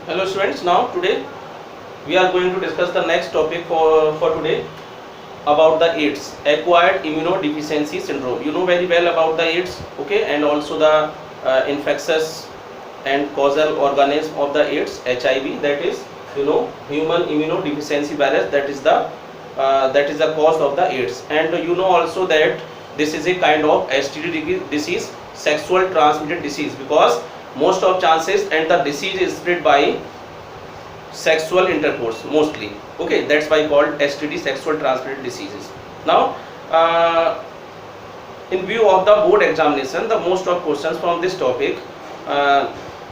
Hello students, now today we are going to discuss the next topic for today about the AIDS, acquired immunodeficiency syndrome. You know very well about the AIDS, okay, and also the infectious and causal organism of the AIDS, HIV, that is, you know, human immunodeficiency virus, that is the cause of the AIDS. And you know also that this is a kind of STD disease, sexual transmitted disease, because most of chances and the disease is spread by sexual intercourse mostly, okay, that's why called STD, sexual transmitted diseases. Now in view of the board examination, the most of questions from this topic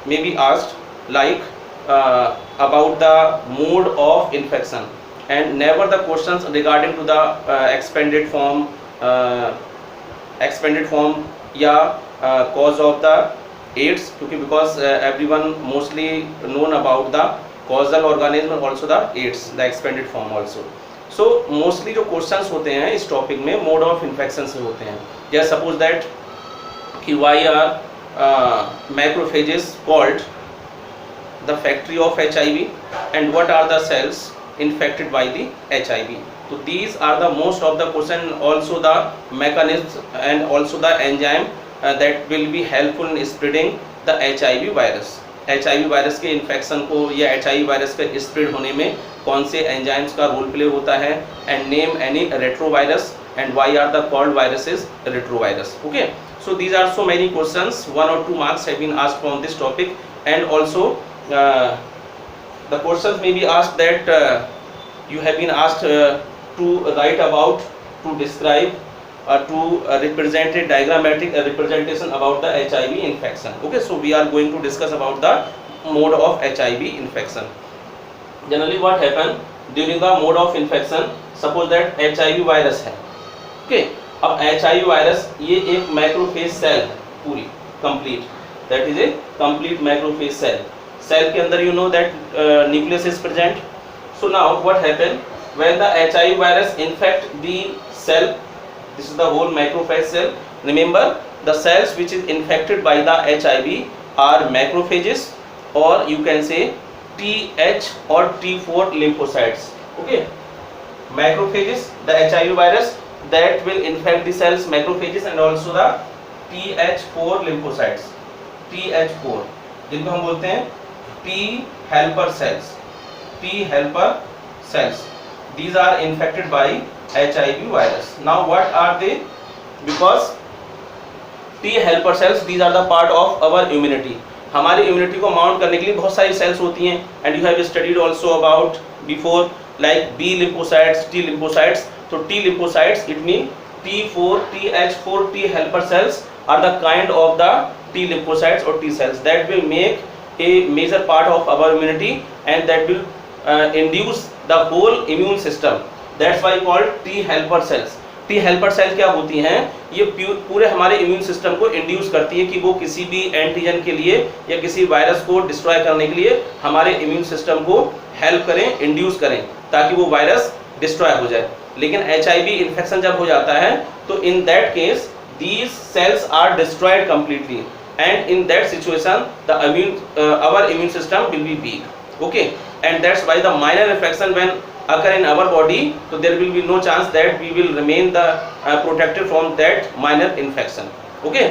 may be asked, like about the mode of infection, and never the questions regarding to the expanded form या cause of the AIDS, because everyone mostly known about the causal organism and also the AIDS, the expanded form also. So mostly जो questions होते हैं इस topic में mode of infection से होते हैं. Just suppose that कि why are macrophages called the factory of HIV, and what are the cells infected by the HIV. So these are the most of the question, also the mechanisms and also the enzyme that will be helpful in spreading the HIV virus. HIV virus के infection को या HIV virus के spread होने में कौन से enzymes का role play होता है, and name any retrovirus and why are the called viruses retrovirus. Okay, so these are so many questions, 1 or 2 marks have been asked from this topic, and also the questions may be asked that you have been asked to write about, to describe, to represent a diagrammatic representation about the HIV infection. Okay, so we are going to discuss about the mode of HIV infection. Generally what happen during the mode of infection, suppose that HIV virus है, okay, अब HIV virus ये एक macrophage cell है पूरी complete, that is a complete macrophage cell. Cell के अंदर you know that nucleus is present. So now what happen when the HIV virus infect the cell? This is the whole macrophage cell. Remember, the cells which is infected by the HIV are macrophages, or you can say Th or T4 lymphocytes. Okay, macrophages, the HIV virus that will infect the cells, macrophages, and also the Th4 lymphocytes. Th4 जिनको हम बोलते हैं T helper cells. T helper cells. These are infected by HIV virus. Now what are they? Because T helper cells, these are the part of our immunity. हमारी immunity को mount करने के लिए बहुत सारी सेल्स होती हैं, and you have studied also about before, like B lymphocytes, T lymphocytes. तो T lymphocytes it mean T4, Th4 T helper cells are the kind of the T lymphocytes or T cells that will make a major part of our immunity, and that will induce the whole immune system. That's why called T helper cells. T helper cells क्या होती हैं? ये पूरे हमारे immune system को induce करती है कि वो किसी भी एंटीजन के लिए या किसी वायरस को डिस्ट्रॉय करने के लिए हमारे इम्यून सिस्टम को हेल्प करें, इंड्यूस करें, ताकि वो वायरस डिस्ट्रॉय हो जाए. लेकिन HIV इन्फेक्शन जब हो जाता है तो in that case these cells are destroyed completely, and in that situation the our immune system will be weak. Okay, and that's why the minor infection when occur in our body, so there will be no chance that we will remain the protected from that minor infection. Okay,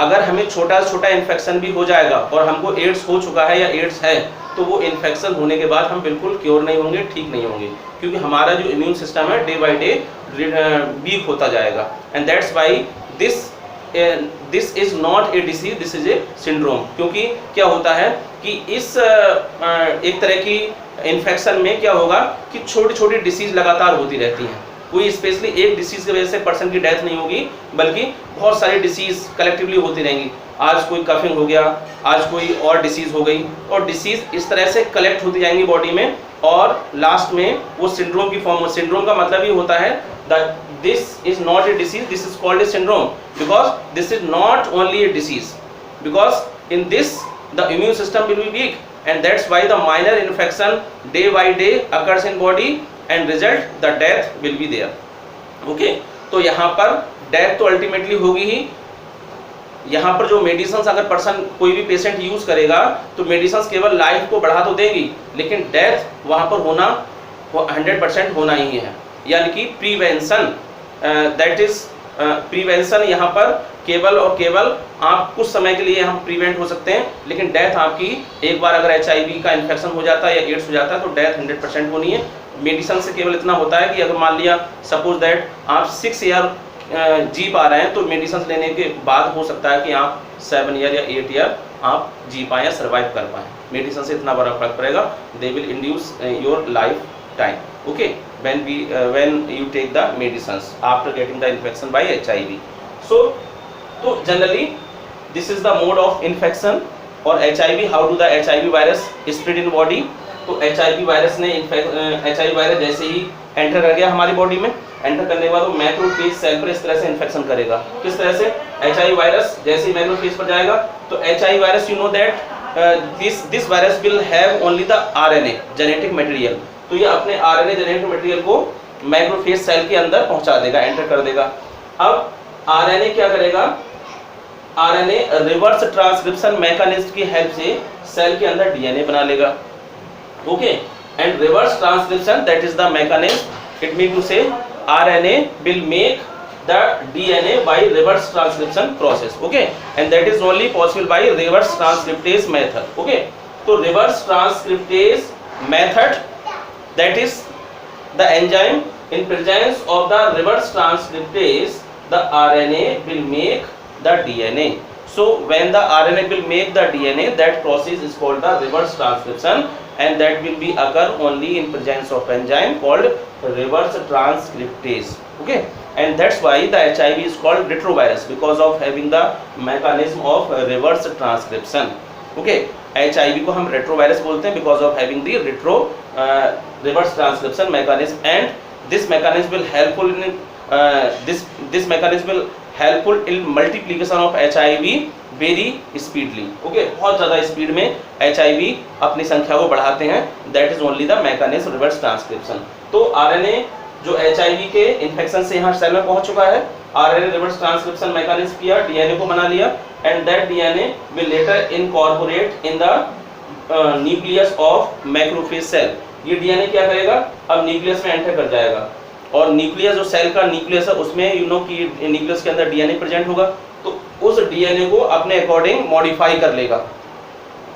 अगर हमें छोटा छोटा infection भी हो जाएगा और हमको ads हो चुका है या एड्स है, तो वो इन्फेक्शन होने के बाद हम बिल्कुल क्योर नहीं होंगे, ठीक नहीं होंगे, क्योंकि हमारा जो इम्यून सिस्टम है डे बाय डे वीक होता जाएगा. And that's why this is not a disease, this is a syndrome. क्योंकि क्या होता है कि इस एक तरह की इन्फेक्शन में क्या होगा कि छोटी छोटी डिसीज लगातार होती रहती हैं. कोई स्पेशली एक डिसीज की वजह से पर्सन की डेथ नहीं होगी, बल्कि बहुत सारी डिसीज कलेक्टिवली होती रहेंगी. आज कोई कफिंग हो गया, आज कोई और डिसीज हो गई, और डिसीज इस तरह से कलेक्ट होती जाएंगी बॉडी में, और लास्ट में वो सिंड्रोम की फॉर्म. सिंड्रोम का मतलब ये होता है that this is not a disease, this is called a syndrome, because this is not only a disease, because in this the immune system will be weak, and that's why the minor infection day by day occurs in body, and result the death will be there. Okay, तो यहाँ पर death तो ultimately होगी ही, यहाँ पर जो medicine अगर person कोई भी पेशेंट यूज करेगा तो मेडिसिन केवल लाइफ को बढ़ा तो देगी, लेकिन डेथ वहाँ पर होना 100% होना ही है। यानी कि प्रिवेंशन, दैट इज प्रिवेंशन, यहाँ पर केवल और केवल आप कुछ समय के लिए हम प्रिवेंट हो सकते हैं, लेकिन डेथ आपकी एक बार अगर HIV का इन्फेक्शन हो जाता है या एड्स हो जाता है तो डेथ 100% होनी है। मेडिसिन से केवल इतना होता है कि अगर मान लिया सपोज दैट आप 6 ईयर जी पा रहे हैं तो मेडिसिन लेने के बाद हो सकता है कि आप 7 ईयर या 8 ईयर आप जी पाएँ या सर्वाइव कर पाएँ। मेडिसिन से इतना बड़ा फर्क पड़ेगा, they will induce your life time, okay, when you take the medicines after getting the infection by HIV. So generally this is the mode of infection और HIV, how do the HIV virus spread in body? तो HIV virus ने HIV virus जैसे ही enter कर गया हमारी body में, enter करने के बाद वो मैक्रोफेज सेल पर इस तरह से इन्फेक्शन करेगा। किस तरह से? HIV वायरस जैसे ही मैक्रोफेज पर जाएगा तो HIV virus, you know that this virus will have only the RNA genetic material, तो ये अपने RNA जेनेटिक मटेरियल को मैक्रोफेज सेल के अंदर पहुंचा देगा, एंटर कर देगा। अब RNA क्या करेगा? RNA रिवर्स ट्रांसक्रिप्शन मैकेनिज्म की हेल्प से सेल के अंदर DNA बना लेगा, okay, and reverse transcription that is the mechanism, it mean to say RNA will make the DNA by reverse transcription process, okay, and that is only possible by reverse transcriptase method, okay. तो reverse transcriptase method, that is the enzyme in presence of the reverse transcriptase, the RNA will make the DNA. So when the RNA will make the DNA, that process is called the reverse transcription, and that will be occur only in presence of enzyme called reverse transcriptase, okay, and that's why the HIV is called retrovirus, because of having the mechanism of reverse transcription, okay. HIV को हम retrovirus बोलते हैं because of having the reverse transcription mechanism, and this mechanism will helpful in this mechanism will helpful in multiplication of HIV very speedily, okay, बहुत ज़्यादा speed में HIV अपनी संख्या को बढ़ाते हैं, that is only the mechanism reverse transcription. तो RNA जो HIV के इन्फेक्शन से यहाँ सेल में पहुँच चुका है, RNA रिवर्स ट्रांसक्रिप्शन मैकेनिज्म किया, DNA को बना लिया, and that DNA will later incorporate in the nucleus of macrophage cell. ये DNA क्या करेगा? अब न्यूक्लियस में एंटर कर जाएगा, और न्यूक्लियस जो सेल का न्यूक्लियस है उसमें यू नो कि न्यूक्लियस के अंदर DNA प्रेजेंट होगा, तो उस DNA को अपने अकॉर्डिंग मॉडिफाई कर लेगा।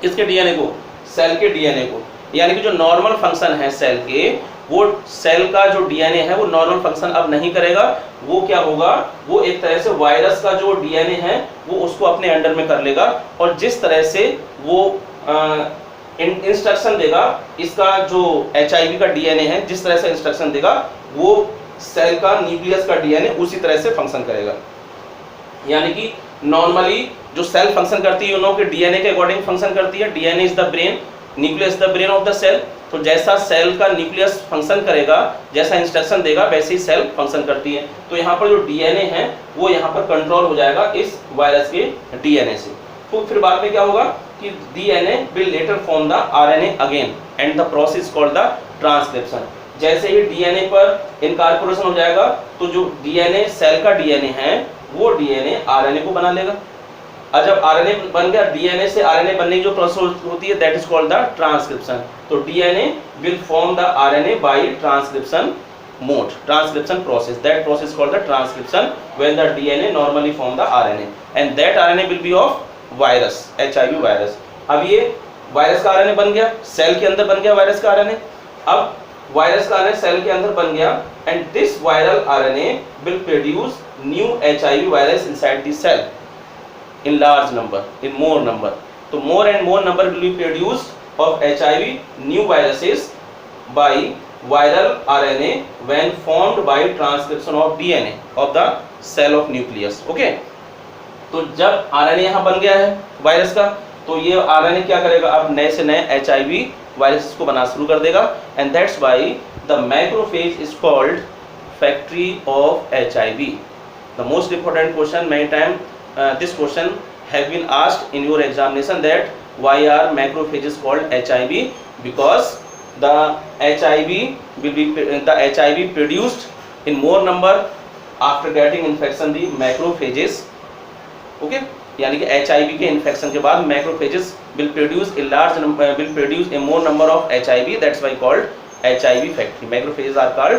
किसके DNA को? सेल के DNA को, यानी कि जो नॉर्मल फंक्शन है सेल के, वो सेल का जो DNA है वो नॉर्मल फंक्शन अब नहीं करेगा, वो क्या होगा? वो एक तरह से वायरस का जो DNA है वो उसको अपने अंडर में कर लेगा, और जिस तरह से वो इंस्ट्रक्शन देगा, इसका जो HIV का DNA है जिस तरह से इंस्ट्रक्शन देगा वो सेल का न्यूक्लियस का DNA उसी तरह से फंक्शन करेगा। यानी कि नॉर्मली जो सेल फंक्शन करती है, यू नो कि DNA के अकॉर्डिंग फंक्शन करती है, DNA is the brain, nucleus the brain of the cell. तो जैसा सेल का न्यूक्लियस फंक्शन करेगा, जैसा इंस्ट्रक्शन देगा, वैसे ही सेल फंक्शन करती है। तो यहाँ पर जो DNA है वो यहाँ पर कंट्रोल हो जाएगा इस वायरस के DNA से। तो फिर बाद में क्या होगा कि DNA will later form the RNA again and the process called the transcription. जैसे ही DNA पर इनकॉर्पोरेशन हो जाएगा तो जो DNA सेल का DNA है वो DNA RNA को बना लेगा, और जब RNA बन गया, DNA से RNA बनने की जो प्रोसेस होती है that is called the transcription. तो DNA will form the RNA by transcription mode, transcription process, that process called the transcription when the DNA normally form the RNA, and that RNA will be of virus, HIV virus. अब ये virus का RNA बन गया, cell के अंदर बन गया virus का RNA। अब वायरस का RNA सेल के अंदर बन गया, and this viral RNA will produce new HIV virus inside the cell in large number, in more number. So more and more number will be produced of HIV new viruses by viral RNA when formed by transcription of DNA of the cell of nucleus, okay. तो जब RNA यहाँ बन गया है virus का, तो ये RNA क्या करेगा? अब नए से नए HIV वायरस को बना शुरू कर देगा, and that's why the macrophage is called factory of HIV. The most important question, many times this question have been asked in your examination, that why are macrophages called HIV? Because the HIV produced in more number after getting infection the macrophages, okay. यानी कि HIV के infection के बाद macrophages will produce a more number of HIV, that's why called HIV factory. Macrophages are called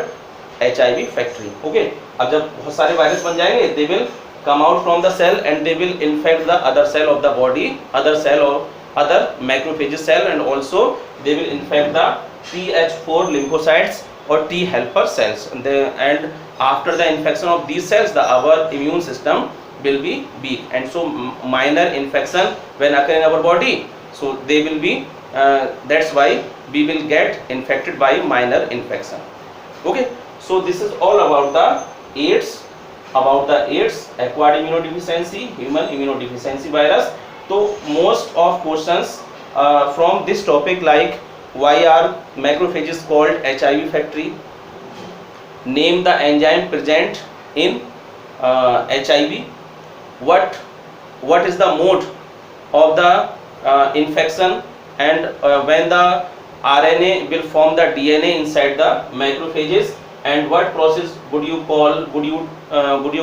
HIV factory. Okay, अब जब बहुत सारे virus बन जाएंगे, they will come out from the cell and they will infect the other cell of the body, other cell or other macrophages cell, and also they will infect the Th4 lymphocytes or T helper cells, and after the infection of these cells our immune system will be weak, and so minor infection when occur in our body, so they will be that's why we will get infected by minor infection. Okay, so this is all about the AIDS, acquired immunodeficiency, human immunodeficiency virus. So most of questions from this topic, like why are macrophages called HIV factory, name the enzyme present in HIV, what is the mode of the infection, and when the RNA will form the DNA inside the macrophages, and what process would you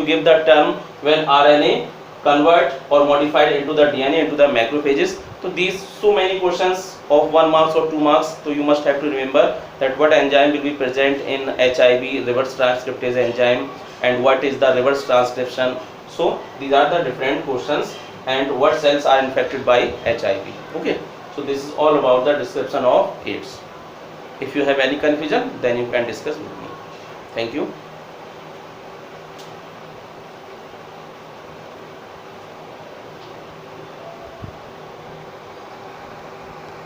give the term when RNA convert or modified into the DNA into the macrophages. So these so many questions of 1 marks or 2 marks, so you must have to remember that what enzyme will be present in HIV, reverse transcriptase enzyme, and what is the reverse transcription. So these are the different questions, and what cells are infected by HIV. Okay, so this is all about the description of AIDS. If you have any confusion, then you can discuss with me. Thank you.